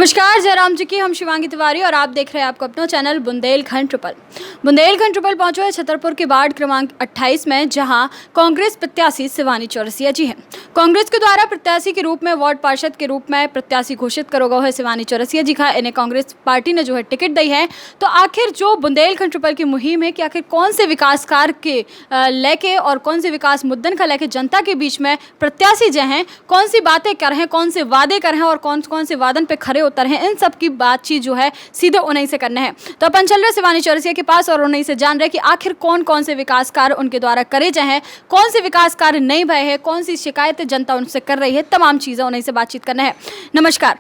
नमस्कार, जयराम जी की हम शिवांगी तिवारी और आप देख रहे हैं आपका अपना channel Bundelkhand triple. Bundelkhand triple पहुंचे हैं छतरपुर के वार्ड क्रमांक 28 में, जहां कांग्रेस प्रत्याशी शिवानी चौरसिया जी हैं। कांग्रेस के द्वारा प्रत्याशी के रूप में वार्ड पार्षद के रूप में प्रत्याशी घोषित करो गए है शिवानी चौरसिया जी का। इन्हें कांग्रेस पार्टी ने जो है टिकट दी है। तो आखिर जो बुंदेलखंड ट्रिपल की मुहिम है कि आखिर कौन से विकास कार्य के लेके और कौन से विकास मुद्दन का लेके जनता के बीच में प्रत्याशी जो हैं कौन सी बातें कर रहे हैं, कौन से वादे कर रहे हैं और कौन कौन से वादन पे खड़े उतर हैं, इन सब की बातचीत जो है सीधे उन्हीं से करने हैं। तो अपन चल रहे शिवानी चौरसिया के पास और उन्हीं से जान रहे कि आखिर कौन कौन से विकास कार्य उनके द्वारा करे जाए हैं, कौन से विकास कार्य नहीं भय है, कौन सी शिकायतें जनता उनसे कर रही है, तमाम चीजें उन्हीं से बातचीत करना है। नमस्कार।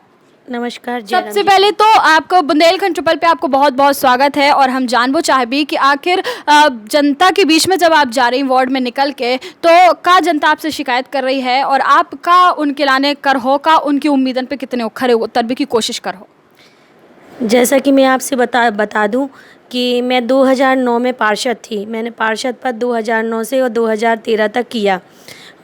नमस्कार। सबसे पहले तो आपको बुंदेलखंड ट्रिपल पे आपको बहुत बहुत स्वागत है और हम जानबो चाहे भी कि आखिर जनता के बीच में जब आप जा रही वार्ड में निकल के तो का जनता आपसे शिकायत कर रही है और आपका उनके लाने कर हो का उनकी उम्मीदन पे कितने खरे उतर की कोशिश कर हो। जैसा कि मैं आपसे बता दूं कि मैं 2009 में पार्षद थी। मैंने पार्षद पद 2009 से और 2013 तक किया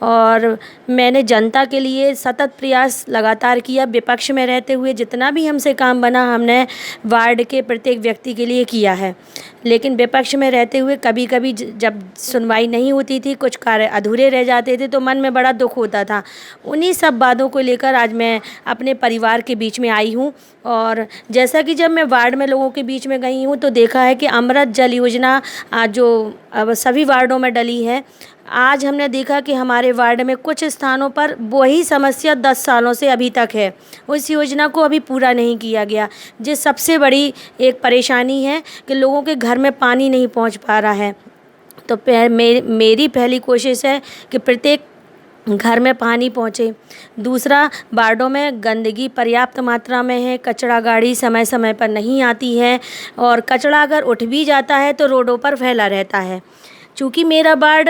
और मैंने जनता के लिए सतत प्रयास लगातार किया। विपक्ष में रहते हुए जितना भी हमसे काम बना हमने वार्ड के प्रत्येक व्यक्ति के लिए किया है, लेकिन विपक्ष में रहते हुए कभी कभी जब सुनवाई नहीं होती थी, कुछ कार्य अधूरे रह जाते थे तो मन में बड़ा दुख होता था। उन्हीं सब बातों को लेकर आज मैं अपने परिवार के बीच में आई हूँ। और जैसा कि जब मैं वार्ड में लोगों के बीच में गई हूँ तो देखा है कि अमृत जल योजना जो अब सभी वार्डों में डली है, आज हमने देखा कि हमारे वार्ड में कुछ स्थानों पर वही समस्या 10 सालों से अभी तक है। उस योजना को अभी पूरा नहीं किया गया, जिस सबसे बड़ी एक परेशानी है कि लोगों के घर में पानी नहीं पहुंच पा रहा है। तो मेरी पहली कोशिश है कि प्रत्येक घर में पानी पहुँचे। दूसरा, वार्डों में गंदगी पर्याप्त मात्रा में है, कचरा गाड़ी समय समय पर नहीं आती है और कचरा अगर उठ भी जाता है तो रोडों पर फैला रहता है। चूँकि मेरा वार्ड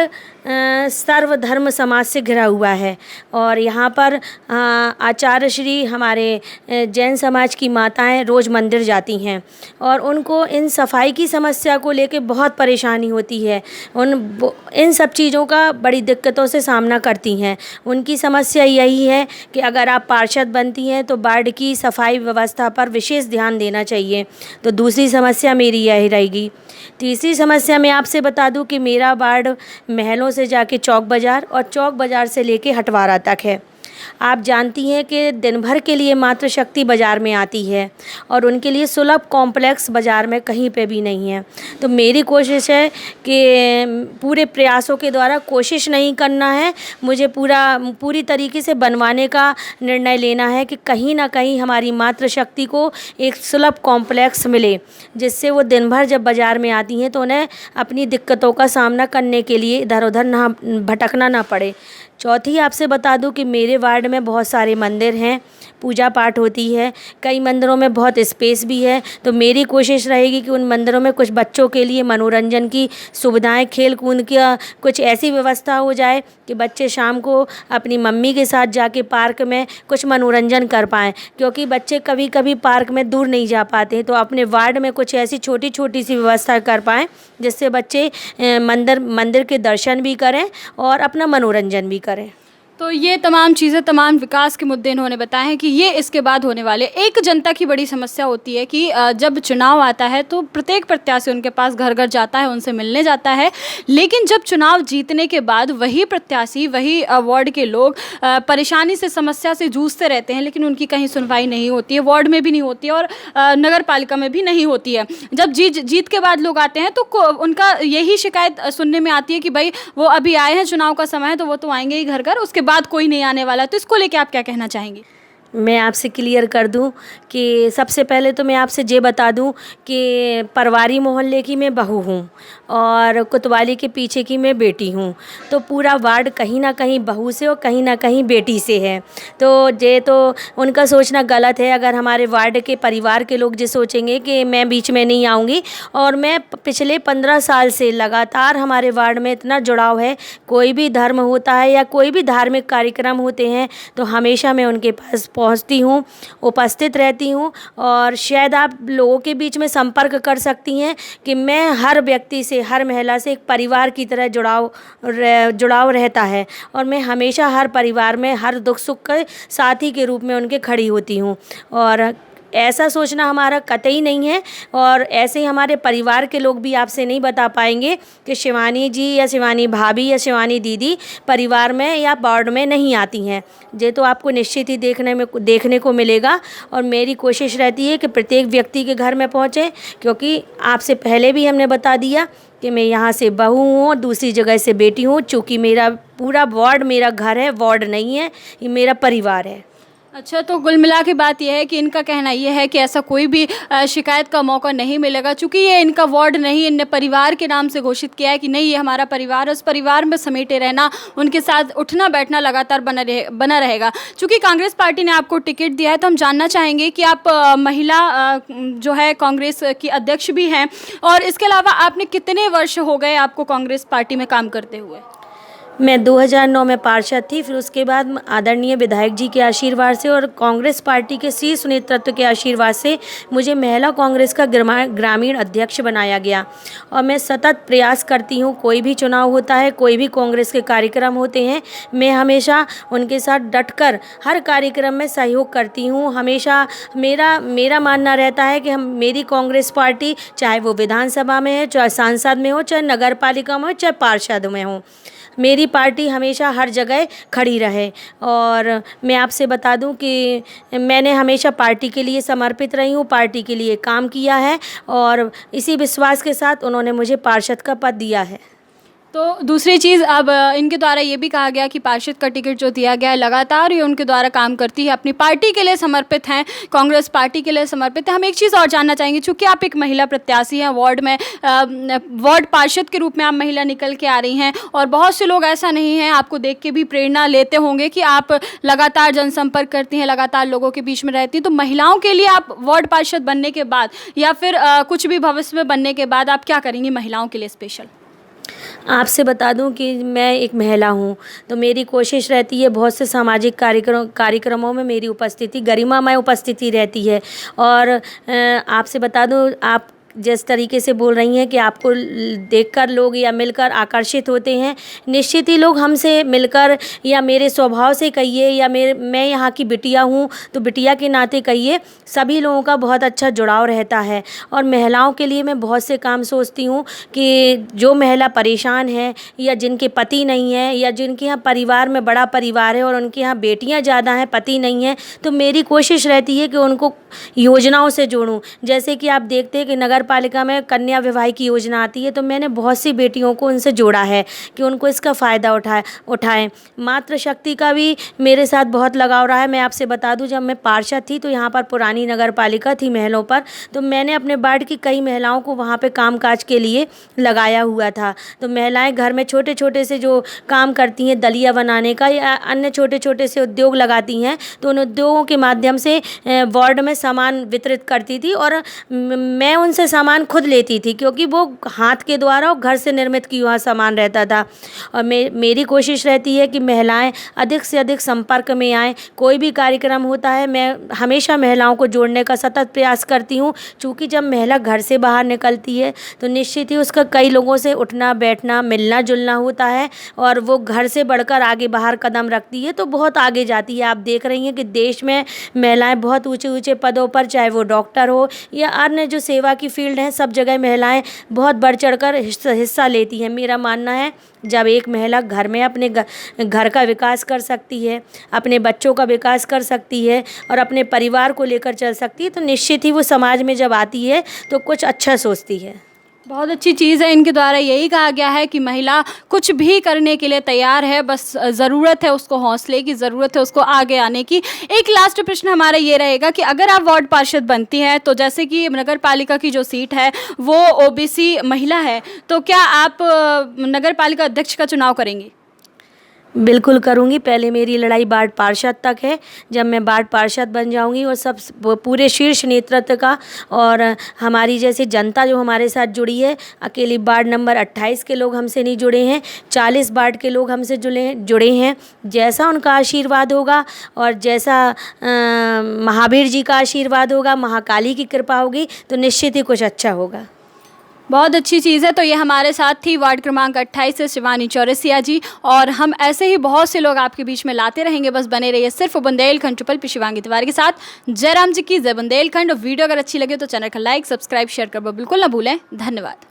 सर्वधर्म समाज से घिरा हुआ है और यहाँ पर आचार्य श्री हमारे जैन समाज की माताएं रोज़ मंदिर जाती हैं और उनको इन सफाई की समस्या को लेके बहुत परेशानी होती है। इन सब चीज़ों का बड़ी दिक्कतों से सामना करती हैं। उनकी समस्या यही है कि अगर आप पार्षद बनती हैं तो वार्ड की सफाई व्यवस्था पर विशेष ध्यान देना चाहिए। तो दूसरी समस्या मेरी यही रहेगी। तीसरी समस्या मैं आपसे बता दूं कि मेरा वार्ड महलों से जाके चौक बाज़ार और चौक बाज़ार से लेके हटवारा तक है। आप जानती हैं कि दिन भर के लिए मात्र शक्ति बाज़ार में आती है और उनके लिए सुलभ कॉम्प्लेक्स बाज़ार में कहीं पे भी नहीं है। तो मेरी कोशिश है कि पूरे प्रयासों के द्वारा कोशिश नहीं करना है, मुझे पूरी तरीके से बनवाने का निर्णय लेना है कि कहीं ना कहीं हमारी मातृ शक्ति को एक सुलभ कॉम्प्लेक्स मिले, जिससे वो दिन भर जब बाज़ार में आती हैं तो उन्हें अपनी दिक्कतों का सामना करने के लिए इधर उधर ना भटकना ना पड़े। चौथी आपसे बता दूं कि मेरे वार्ड में बहुत सारे मंदिर हैं, पूजा पाठ होती है, कई मंदिरों में बहुत स्पेस भी है। तो मेरी कोशिश रहेगी कि उन मंदिरों में कुछ बच्चों के लिए मनोरंजन की सुविधाएं, खेल कूद की कुछ ऐसी व्यवस्था हो जाए कि बच्चे शाम को अपनी मम्मी के साथ जाके पार्क में कुछ मनोरंजन कर पाएँ, क्योंकि बच्चे कभी कभी पार्क में दूर नहीं जा पाते। तो अपने वार्ड में कुछ ऐसी छोटी छोटी सी व्यवस्था कर पाएँ जिससे बच्चे मंदिर के दर्शन भी करें और अपना मनोरंजन भी करें। तो ये तमाम चीज़ें, तमाम विकास के मुद्दे इन्होंने बताए हैं कि ये इसके बाद होने वाले। एक जनता की बड़ी समस्या होती है कि जब चुनाव आता है तो प्रत्येक प्रत्याशी उनके पास घर घर जाता है, उनसे मिलने जाता है, लेकिन जब चुनाव जीतने के बाद वही प्रत्याशी, वही वार्ड के लोग परेशानी से, समस्या से जूझते रहते हैं, लेकिन उनकी कहीं सुनवाई नहीं होती है, वार्ड में भी नहीं होती है और नगर पालिका में भी नहीं होती है। जब जीत के बाद लोग आते हैं तो उनका यही शिकायत सुनने में आती है कि भाई वो अभी आए हैं, चुनाव का समय है तो वो तो आएंगे ही घर घर, उसके बाद कोई नहीं आने वाला। तो इसको लेके आप क्या कहना चाहेंगे? मैं आपसे क्लियर कर दूं कि सबसे पहले तो मैं आपसे ये बता दूं कि परवारी मोहल्ले की मैं बहू हूं और कोतवाली के पीछे की मैं बेटी हूं। तो पूरा वार्ड कहीं ना कहीं बहू से और कहीं ना कहीं बेटी से है। तो ये तो उनका सोचना गलत है। अगर हमारे वार्ड के परिवार के लोग ये सोचेंगे कि मैं बीच में नहीं आऊँगी, और मैं पिछले 15 साल से लगातार हमारे वार्ड में इतना जुड़ाव है, कोई भी धर्म होता है या कोई भी धार्मिक कार्यक्रम होते हैं तो हमेशा मैं उनके पास पहुंचती हूं, उपस्थित रहती हूं। और शायद आप लोगों के बीच में संपर्क कर सकती हैं कि मैं हर व्यक्ति से, हर महिला से एक परिवार की तरह जुड़ाव रहता है और मैं हमेशा हर परिवार में हर दुख सुख के साथी के रूप में उनके खड़ी होती हूं। और ऐसा सोचना हमारा कतई नहीं है। और ऐसे ही हमारे परिवार के लोग भी आपसे नहीं बता पाएंगे कि शिवानी जी या शिवानी भाभी या शिवानी दीदी परिवार में या वार्ड में नहीं आती हैं। ये तो आपको निश्चित ही देखने को मिलेगा। और मेरी कोशिश रहती है कि प्रत्येक व्यक्ति के घर में पहुँचे, क्योंकि आपसे पहले भी हमने बता दिया कि मैं यहाँ से बहू हूँ और दूसरी जगह से बेटी हूँ। चूँकि मेरा पूरा वार्ड मेरा घर है, वार्ड नहीं है, ये मेरा परिवार है। अच्छा, तो कुल मिला के बात यह है कि इनका कहना ये है कि ऐसा कोई भी शिकायत का मौका नहीं मिलेगा, चूँकि ये इनका वार्ड नहीं, इनने परिवार के नाम से घोषित किया है कि नहीं, ये हमारा परिवार है, उस परिवार में समेटे रहना, उनके साथ उठना बैठना लगातार बना रहेगा। चूँकि कांग्रेस पार्टी ने आपको टिकट दिया है, तो हम जानना चाहेंगे कि आप महिला जो है कांग्रेस की अध्यक्ष भी हैं, और इसके अलावा आपने कितने वर्ष हो गए आपको कांग्रेस पार्टी में काम करते हुए? मैं 2009 में पार्षद थी, फिर उसके बाद आदरणीय विधायक जी के आशीर्वाद से और कांग्रेस पार्टी के शीर्ष नेतृत्व के आशीर्वाद से मुझे महिला कांग्रेस का ग्रामीण अध्यक्ष बनाया गया। और मैं सतत प्रयास करती हूँ, कोई भी चुनाव होता है, कोई भी कांग्रेस के कार्यक्रम होते हैं, मैं हमेशा उनके साथ डटकर हर कार्यक्रम में सहयोग करती हूँ। हमेशा मेरा मानना रहता है कि मेरी कांग्रेस पार्टी, चाहे वो विधानसभा में है, चाहे सांसद में हो, चाहे नगर पालिका में हो, चाहे पार्षद में हो, मेरी पार्टी हमेशा हर जगह खड़ी रहे। और मैं आपसे बता दूं कि मैंने हमेशा पार्टी के लिए समर्पित रही हूं, पार्टी के लिए काम किया है, और इसी विश्वास के साथ उन्होंने मुझे पार्षद का पद दिया है। तो दूसरी चीज़, अब इनके द्वारा ये भी कहा गया कि पार्षद का टिकट जो दिया गया है, लगातार ये उनके द्वारा काम करती है, अपनी पार्टी के लिए समर्पित हैं, कांग्रेस पार्टी के लिए समर्पित है। हम एक चीज़ और जानना चाहेंगे, चूँकि आप एक महिला प्रत्याशी हैं, वार्ड में वार्ड पार्षद के रूप में आप महिला निकल के आ रही हैं, और बहुत से लोग ऐसा नहीं हैं, आपको देख के भी प्रेरणा लेते होंगे कि आप लगातार जनसंपर्क करती हैं, लगातार लोगों के बीच में रहती हैं। तो महिलाओं के लिए आप वार्ड पार्षद बनने के बाद या फिर कुछ भी भविष्य में बनने के बाद आप क्या करेंगी महिलाओं के लिए स्पेशल? आपसे बता दूं कि मैं एक महिला हूं, तो मेरी कोशिश रहती है बहुत से सामाजिक कार्यक्रमों में मेरी उपस्थिति, गरिमामय उपस्थिति रहती है। और आपसे बता दूं, आप जिस तरीके से बोल रही हैं कि आपको देखकर लोग या मिलकर आकर्षित होते हैं, निश्चित ही लोग हमसे मिलकर या मेरे स्वभाव से कहिए या मैं यहाँ की बिटिया हूँ तो बिटिया के नाते कहिए, सभी लोगों का बहुत अच्छा जुड़ाव रहता है। और महिलाओं के लिए मैं बहुत से काम सोचती हूँ कि जो महिला परेशान है या जिनके पति नहीं है या जिनके यहाँ परिवार में बड़ा परिवार है और उनके यहाँ बेटियाँ ज़्यादा हैं, पति नहीं है, तो मेरी कोशिश रहती है कि उनको योजनाओं से जोड़ूँ। जैसे कि आप देखते हैं कि नगर पालिका में कन्या विवाह की योजना आती है, तो मैंने बहुत सी बेटियों को उनसे जोड़ा है कि उनको इसका फ़ायदा उठाएं। मातृशक्ति का भी मेरे साथ बहुत लगाव रहा है। मैं आपसे बता दूं, जब मैं पार्षद थी तो यहाँ पर पुरानी नगर पालिका थी महलों पर, तो मैंने अपने वार्ड की कई महिलाओं को वहाँ पे कामकाज के लिए लगाया हुआ था। तो महिलाएं घर में छोटे छोटे से जो काम करती हैं, दलिया बनाने का या अन्य छोटे छोटे से उद्योग लगाती हैं, तो उन उद्योगों के माध्यम से वार्ड में सामान वितरित करती थी और मैं उनसे सामान खुद लेती थी, क्योंकि वो हाथ के द्वारा और घर से निर्मित किया हुआ सामान रहता था। और मेरी कोशिश रहती है कि महिलाएं अधिक से अधिक संपर्क में आएँ। कोई भी कार्यक्रम होता है, मैं हमेशा महिलाओं को जोड़ने का सतत प्रयास करती हूँ, क्योंकि जब महिला घर से बाहर निकलती है तो निश्चित ही उसका कई लोगों से उठना बैठना मिलना जुलना होता है, और वो घर से बढ़कर आगे बाहर कदम रखती है तो बहुत आगे जाती है। आप देख रही हैं कि देश में महिलाएं बहुत ऊंचे ऊंचे पदों पर, चाहे वो डॉक्टर हो या अन्य जो सेवा की फील्ड है, सब जगह महिलाएं बहुत बढ़ चढ़कर हिस्सा लेती हैं। मेरा मानना है, जब एक महिला घर में अपने घर का विकास कर सकती है, अपने बच्चों का विकास कर सकती है और अपने परिवार को लेकर चल सकती है, तो निश्चित ही वो समाज में जब आती है तो कुछ अच्छा सोचती है। बहुत अच्छी चीज़ है। इनके द्वारा यही कहा गया है कि महिला कुछ भी करने के लिए तैयार है, बस ज़रूरत है उसको हौसले की, ज़रूरत है उसको आगे आने की। एक लास्ट प्रश्न हमारा ये रहेगा कि अगर आप वार्ड पार्षद बनती हैं, तो जैसे कि नगर पालिका की जो सीट है वो ओबीसी महिला है, तो क्या आप नगर पालिका अध्यक्ष का चुनाव करेंगी? बिल्कुल करूँगी। पहले मेरी लड़ाई वार्ड पार्षद तक है। जब मैं वार्ड पार्षद बन जाऊँगी और सब पूरे शीर्ष नेतृत्व का और हमारी जैसे जनता जो हमारे साथ जुड़ी है, अकेली वार्ड नंबर 28 के लोग हमसे नहीं जुड़े हैं, 40 वार्ड के लोग हमसे जुड़े हैं। जैसा उनका आशीर्वाद होगा और जैसा महावीर जी का आशीर्वाद होगा, महाकाली की कृपा होगी, तो निश्चित ही कुछ अच्छा होगा। बहुत अच्छी चीज़ है। तो ये हमारे साथ थी वार्ड क्रमांक 28 से शिवानी चौरसिया जी, और हम ऐसे ही बहुत से लोग आपके बीच में लाते रहेंगे। बस बने रहिए सिर्फ बुंदेलखंड ट्रिपल पे शिवांगी तिवारी के साथ। जय राम जी की जय बुंदेलखंड। वीडियो अगर अच्छी लगे तो चैनल का लाइक सब्सक्राइब शेयर कर बिल्कुल ना भूलें। धन्यवाद।